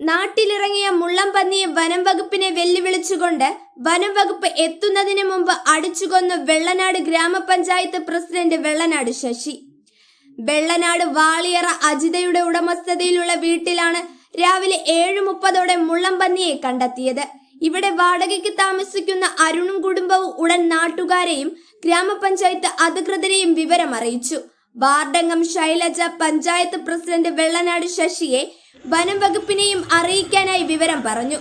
നാട്ടിലിറങ്ങിയ മുള്ളംപന്നിയെ വനം വകുപ്പിനെ വെല്ലുവിളിച്ചുകൊണ്ട് വനം വകുപ്പ് എത്തുന്നതിന് മുമ്പ് അടിച്ചുകൊന്നു വെള്ളനാട് ഗ്രാമപഞ്ചായത്ത് പ്രസിഡന്റ് വെള്ളനാട് ശശി. വെള്ളനാട് വാളിയറ അജിതയുടെ ഉടമസ്ഥതയിലുള്ള വീട്ടിലാണ് രാവിലെ 7:30 മുള്ളംപന്നിയെ കണ്ടെത്തിയത്. ഇവിടെ വാടകയ്ക്ക് താമസിക്കുന്ന അരുണും കുടുംബവും ഉടൻ നാട്ടുകാരെയും ഗ്രാമപഞ്ചായത്ത് അധികൃതരെയും വിവരം അറിയിച്ചു. വാർഡംഗം ശൈലജ പഞ്ചായത്ത് പ്രസിഡന്റ് വെള്ളനാട് ശശിയെ വനം വകുപ്പിനെയും അറിയിക്കാനായി വിവരം പറഞ്ഞു.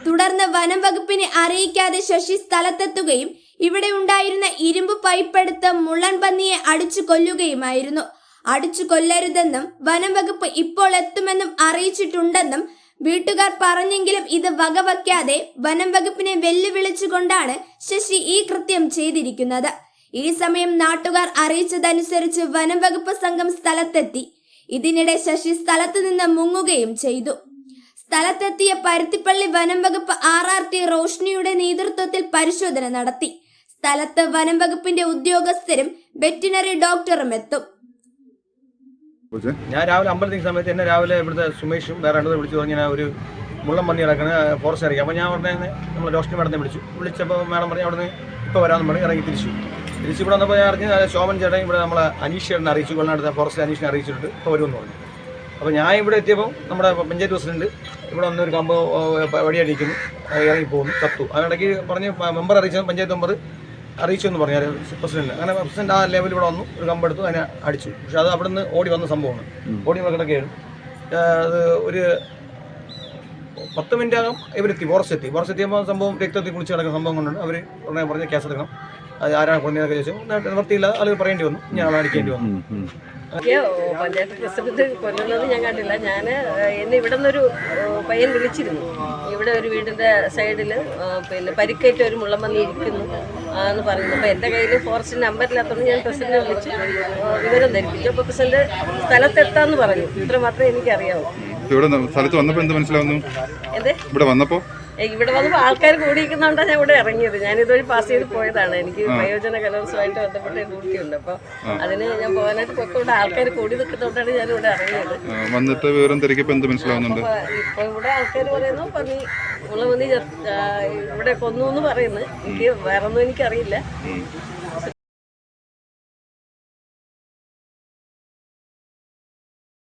തുടർന്ന് വനം വകുപ്പിനെ അറിയിക്കാതെ ശശി സ്ഥലത്തെത്തുകയും ഇവിടെ ഉണ്ടായിരുന്ന ഇരുമ്പ് പൈപ്പെടുത്ത് മുള്ളൻപന്നിയെ അടിച്ചു കൊല്ലുകയുമായിരുന്നു. അടിച്ചു കൊല്ലരുതെന്നും വനം വകുപ്പ് ഇപ്പോൾ എത്തുമെന്നും അറിയിച്ചിട്ടുണ്ടെന്നും വീട്ടുകാർ പറഞ്ഞെങ്കിലും ഇത് വകവയ്ക്കാതെ വനം വകുപ്പിനെ വെല്ലുവിളിച്ചുകൊണ്ടാണ് ശശി ഈ കൃത്യം ചെയ്തിരിക്കുന്നത്. ഈ സമയം നാട്ടുകാർ അറിയിച്ചതനുസരിച്ച് വനം വകുപ്പ് സംഘം സ്ഥലത്തെത്തി. ഇതിനിടെ ശശി സ്ഥലത്ത് നിന്ന് മുങ്ങുകയും ചെയ്തു. സ്ഥലത്തെത്തിയ പരുത്തിപ്പള്ളി വനം വകുപ്പ് RRT റോഷ്നിയുടെ നേതൃത്വത്തിൽ പരിശോധന നടത്തി. സ്ഥലത്ത് വനം വകുപ്പിന്റെ ഉദ്യോഗസ്ഥരും വെറ്റിനറി ഡോക്ടറും എത്തും. ഞാൻ രാവിലെ അമ്പലത്തിന് സമയത്ത് എന്നെ രാവിലെ ഇവിടുത്തെ സുമേഷും വേറെ രണ്ടു വിളിച്ചു പറഞ്ഞാൽ ഒരു മുള്ളംപന്നി കിടക്കുന്ന ഫോറസ്റ്റ് അറിയാം. അപ്പോൾ ഞാൻ ഉടനെ നമ്മൾ റോഷ്നി മാഡത്തെ വിളിച്ചപ്പോൾ മാഡം പറഞ്ഞ് അവിടെ നിന്ന് ഇപ്പോൾ വരാമെന്ന് പറഞ്ഞ് ഇറങ്ങി തിരിച്ചു ഇവിടെ വന്നപ്പോൾ ഞാൻ അറിഞ്ഞ് ശോഭൻ ചേട്ടൻ ഇവിടെ നമ്മളെ അനീഷേട്ടനെ അറിയിച്ചു, വെള്ളനാട് ഫോറസ്റ്റ് അനീഷിനെ അറിയിച്ചിട്ട് ഇപ്പോൾ വരുമെന്ന് പറഞ്ഞു. അപ്പോൾ ഞാൻ ഇവിടെ എത്തിയപ്പോൾ നമ്മുടെ പഞ്ചായത്ത് പ്രസിഡന്റ് ഇവിടെ വന്നൊരു കമ്പ് വഴിയടിക്കുന്നു, ഇറങ്ങിപ്പോകുന്നു, ചത്തു. അതിനിടയ്ക്ക് പറഞ്ഞ് മെമ്പർ അറിയിച്ച പഞ്ചായത്ത് മെമ്പർ അറിയിച്ചു എന്ന് പറഞ്ഞാൽ പ്രസിഡന്റ്. അങ്ങനെ പ്രസിഡന്റ് ആ ലെവലിൽ ഇവിടെ വന്നു, ഒരു കമ്പെടുത്തു, അതിനെ അടിച്ചു. പക്ഷെ അത് അവിടെ നിന്ന് ഓടി വന്ന സംഭവമാണ്. ഓടി കിടക്കുകയാണ്. അത് ഒരു 10 മിനിറ്റകം ഇവരെത്തി, ഫോറസ്റ്റ് എത്തിയപ്പോൾ സംഭവം രക്തത്തിൽ കുളിച്ച് കിടക്കുന്ന സംഭവം കൊണ്ടുണ്ട്. അവർ ഉടനെ പറഞ്ഞ് കേസ് എടുക്കണം, അത് ആരാണ് കൊണ്ടതൊക്കെ ചോദിച്ചു. നിവർത്തിയില്ല, ആളുകൾ പറയേണ്ടി വന്നു, ഞാൻ അടിക്കേണ്ടി വന്നു. പഞ്ചായത്ത് പ്രസിഡന്റ് കൊല്ലുന്നത് ഞാൻ കണ്ടില്ല. എന്നെ ഇവിടെ നിന്നൊരു പയ്യൻ വിളിച്ചിരുന്നു. ഇവിടെ ഒരു വീടിൻ്റെ സൈഡിൽ പിന്നെ പരിക്കേറ്റ ഒരു മുള്ളംപന്നി ഇരിക്കുന്നു എന്ന് പറയുന്നു. അപ്പോൾ എൻ്റെ കയ്യിൽ ഫോറസ്റ്റ് നമ്പറില്ലാത്തതുകൊണ്ട് ഞാൻ പ്രസിഡന്റിനെ വിളിച്ച് വിവരം ധരിപ്പിച്ചു. അപ്പോൾ പ്രസിഡന്റ് സ്ഥലത്തെത്താന്ന് പറഞ്ഞു. ഇത്ര മാത്രമേ എനിക്കറിയാവൂ. ഇവിടെ സ്ഥലത്ത് വന്നപ്പോൾ എന്ത് മനസ്സിലാവുന്നു? ഇവിടെ വന്നപ്പോൾ ആൾക്കാർ കൂടിയിരിക്കുന്നതുകൊണ്ടാണ് ഞാൻ ഇവിടെ ഇറങ്ങിയത്. ഞാൻ ഇതുവഴി പാസ് ചെയ്ത് പോയതാണ്. എനിക്ക് വയോജന കലോത്സവമായിട്ട് ബന്ധപ്പെട്ട ഡ്യൂട്ടിയുണ്ട്. അപ്പോൾ അതിന് ഞാൻ പോകാനായിട്ട് പൊക്കോണ്ട് ആൾക്കാർ കൂടി നിൽക്കുന്നതുകൊണ്ടാണ് ഞാൻ ഇവിടെ ഇറങ്ങിയത്. വന്നിട്ട് വിവരം തിരക്കിയപ്പോൾ എന്ത് മനസ്സിലാവുന്നുണ്ട്? ഇപ്പോൾ ഇവിടെ ആൾക്കാർ പറയുന്നു മുള്ളംപന്നി ഇവിടെ കൊന്നു എന്ന് പറയുന്നു. എനിക്ക് വേറൊന്നും എനിക്കറിയില്ല.